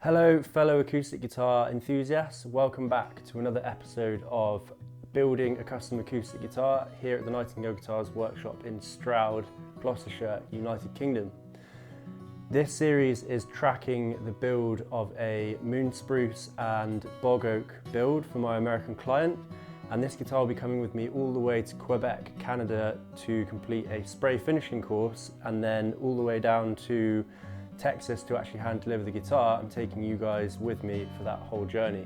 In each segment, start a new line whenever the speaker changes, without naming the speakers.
Hello fellow acoustic guitar enthusiasts, welcome back to another episode of Building a Custom Acoustic Guitar here at the Nightingale Guitars workshop in Stroud, Gloucestershire, United Kingdom. This series is tracking the build of a Moon Spruce and Bog Oak build for my American client, and this guitar will be coming with me all the way to Quebec, Canada to complete a spray finishing course, and then all the way down to Texas to actually hand deliver the guitar. I'm taking you guys with me for that whole journey.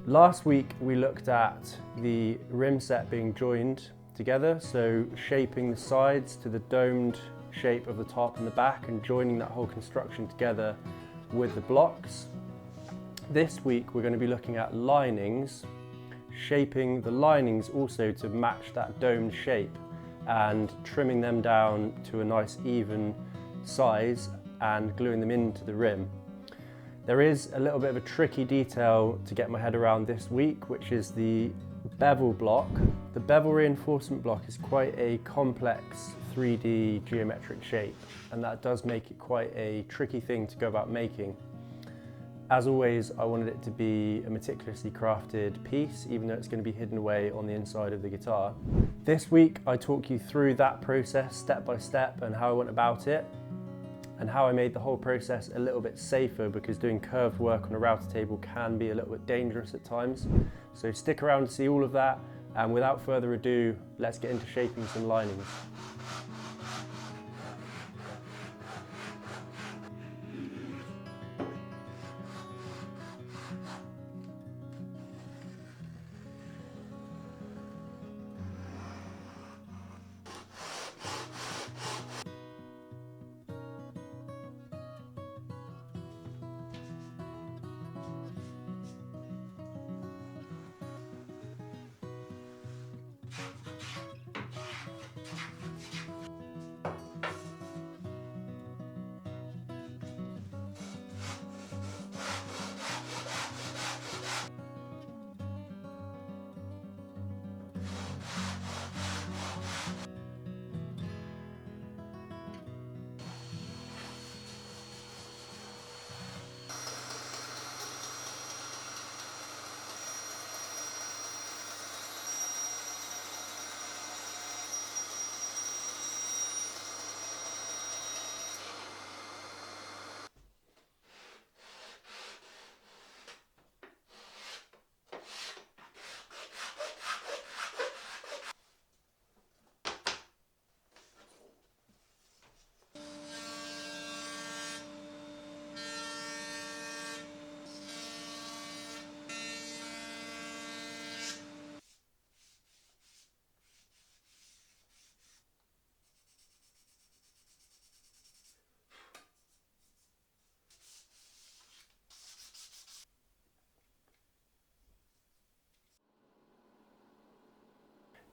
Last week we looked at the rim set being joined together, so shaping the sides to the domed shape of the top and the back and joining that whole construction together with the blocks. This week we're going to be looking at linings, shaping the linings also to match that domed shape and trimming them down to a nice even size and gluing them into the rim. There is a little bit of a tricky detail to get my head around this week, which is the bevel block. The bevel reinforcement block is quite a complex 3D geometric shape, and that does make it quite a tricky thing to go about making. As always, I wanted it to be a meticulously crafted piece, even though it's going to be hidden away on the inside of the guitar. This week I talk you through that process step by step and how I went about it, and how I made the whole process a little bit safer, because doing curved work on a router table can be a little bit dangerous at times. So stick around to see all of that, and without further ado, let's get into shaping some linings.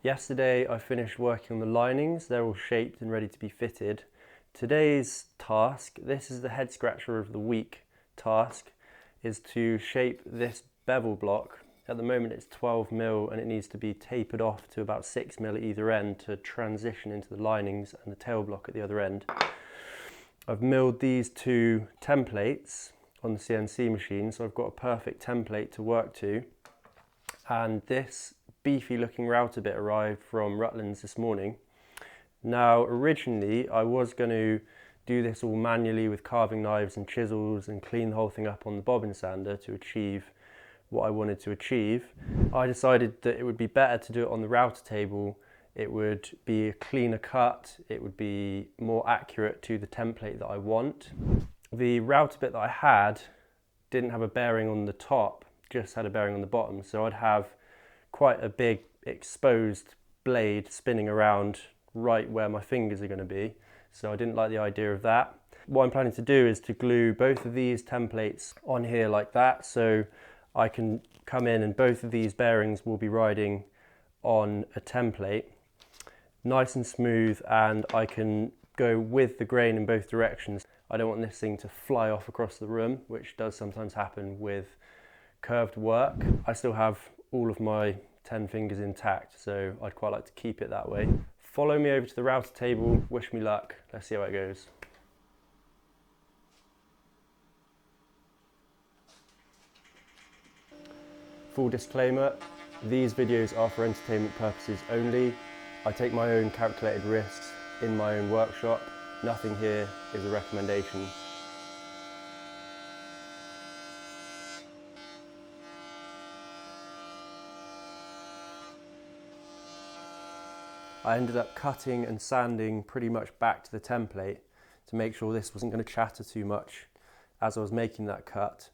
Yesterday I finished working on the linings. They're all shaped and ready to be fitted. Today's task, this is the head scratcher of the week task, is to shape this bevel block. At the moment it's 12mm and it needs to be tapered off to about 6mm at either end to transition into the linings and the tail block at the other end. I've milled these two templates on the CNC machine, so I've got a perfect template to work to. And this beefy looking router bit arrived from Rutland's this morning. Now originally I was going to do this all manually with carving knives and chisels and clean the whole thing up on the bobbin sander to achieve what I wanted to achieve. I decided that it would be better to do it on the router table. It would be a cleaner cut, it would be more accurate to the template that I want. The router bit that I had didn't have a bearing on the top, just had a bearing on the bottom, so I'd have quite a big exposed blade spinning around right where my fingers are going to be, so I didn't like the idea of that. What I'm planning to do is to glue both of these templates on here like that, so I can come in and both of these bearings will be riding on a template nice and smooth, and I can go with the grain in both directions. I don't want this thing to fly off across the room, which does sometimes happen with curved work. I still have all of my 10 fingers intact, so I'd quite like to keep it that way. Follow me over to the router table, wish me luck, let's see how it goes. Full disclaimer, these videos are for entertainment purposes only. I take my own calculated risks in my own workshop. Nothing here is a recommendation. I ended up cutting and sanding pretty much back to the template to make sure this wasn't going to chatter too much as I was making that cut.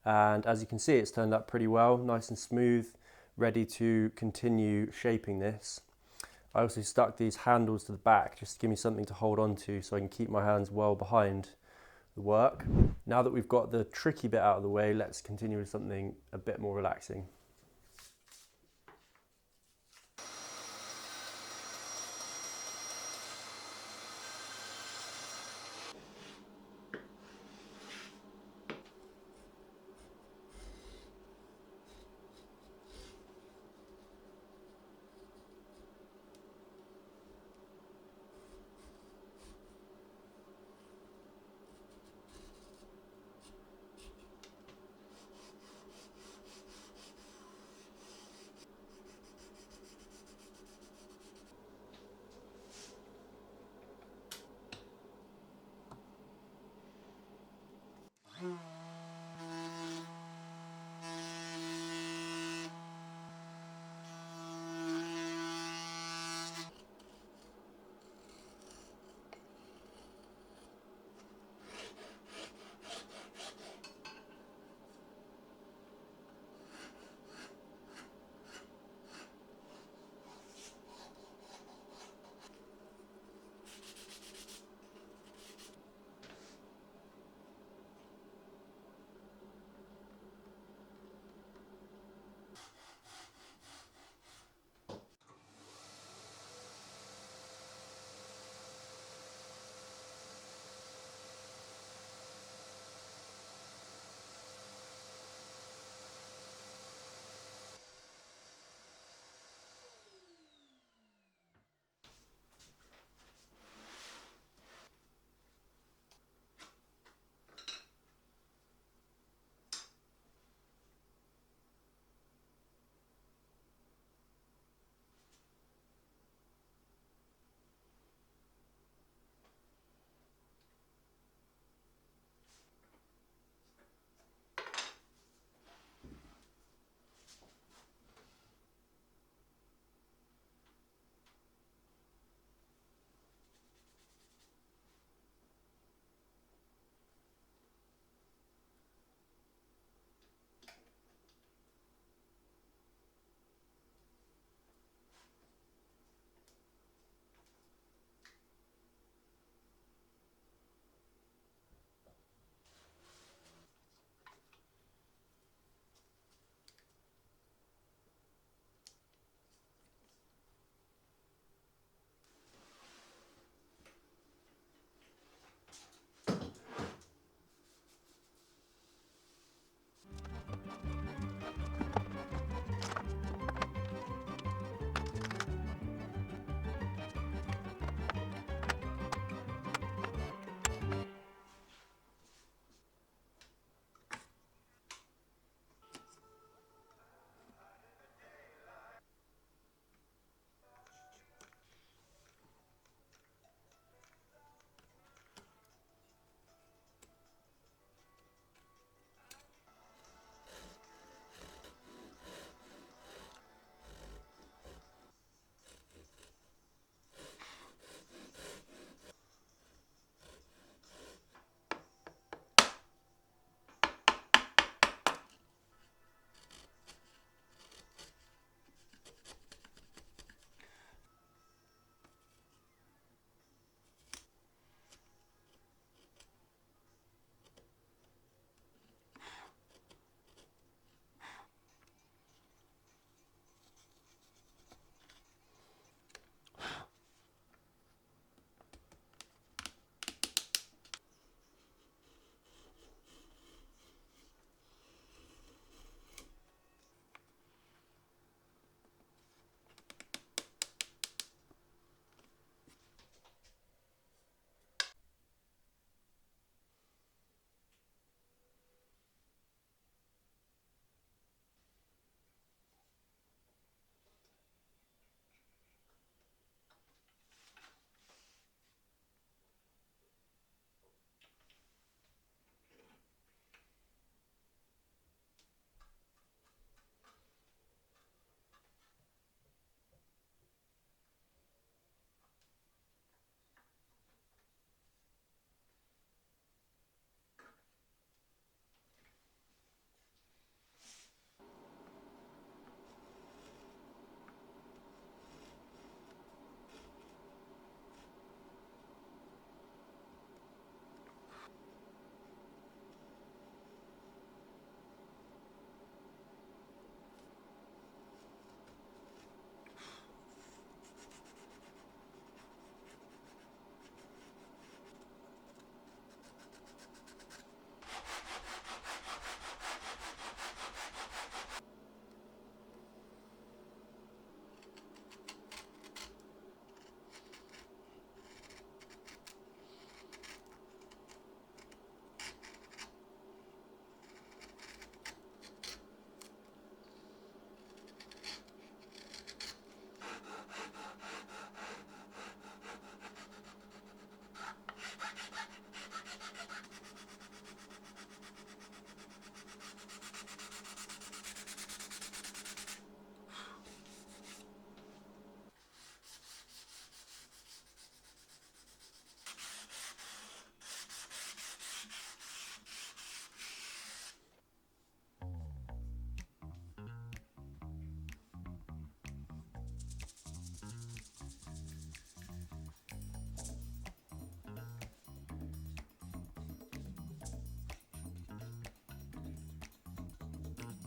And as you can see, it's turned out pretty well, nice and smooth, ready to continue shaping this. I also stuck these handles to the back just to give me something to hold on to so I can keep my hands well behind the work. Now that we've got the tricky bit out of the way, let's continue with something a bit more relaxing.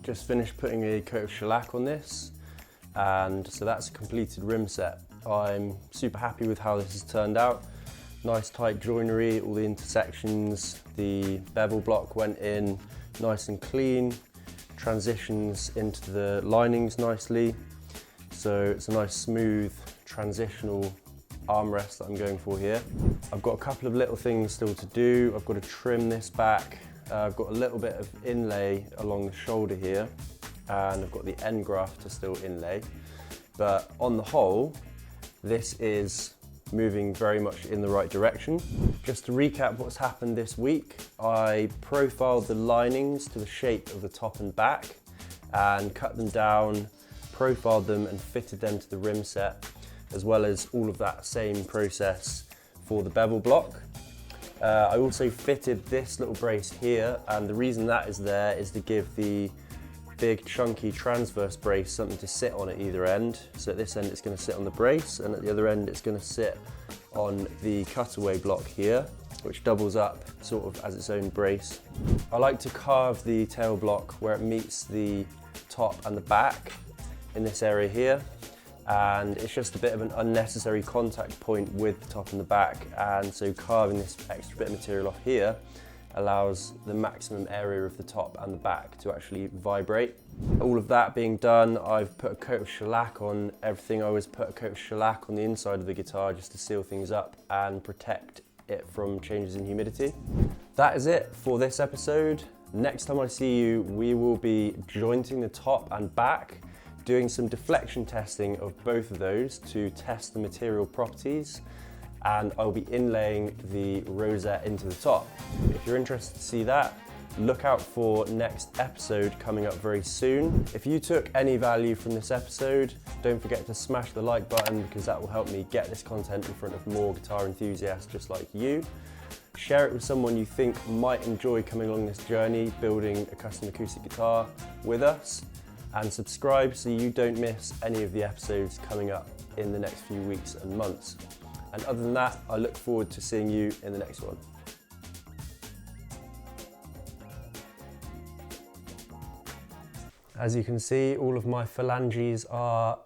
Just finished putting a coat of shellac on this, and so that's a completed rim set. I'm super happy with how this has turned out. Nice tight joinery, all the intersections, the bevel block went in nice and clean, transitions into the linings nicely. So it's a nice smooth transitional armrest that I'm going for here. I've got a couple of little things still to do. I've got to trim this back. I've got a little bit of inlay along the shoulder here, and I've got the end graft to still inlay. But on the whole, this is moving very much in the right direction. Just to recap what's happened this week, I profiled the linings to the shape of the top and back and cut them down, profiled them and fitted them to the rim set, as well as all of that same process for the bevel block. I also fitted this little brace here, and the reason that is there is to give the big chunky transverse brace something to sit on at either end. So at this end it's going to sit on the brace, and at the other end it's going to sit on the cutaway block here, which doubles up sort of as its own brace. I like to carve the tail block where it meets the top and the back in this area here, and it's just a bit of an unnecessary contact point with the top and the back, and so carving this extra bit of material off here allows the maximum area of the top and the back to actually vibrate. All of that being done, I've put a coat of shellac on everything. I always put a coat of shellac on the inside of the guitar just to seal things up and protect it from changes in humidity. That is it for this episode. Next time I see you, we will be jointing the top and back, doing some deflection testing of both of those to test the material properties, and I'll be inlaying the rosette into the top. If you're interested to see that, look out for next episode coming up very soon. If you took any value from this episode, don't forget to smash the like button, because that will help me get this content in front of more guitar enthusiasts just like you. Share it with someone you think might enjoy coming along this journey, building a custom acoustic guitar with us, and subscribe so you don't miss any of the episodes coming up in the next few weeks and months. And other than that, I look forward to seeing you in the next one. As you can see, all of my phalanges are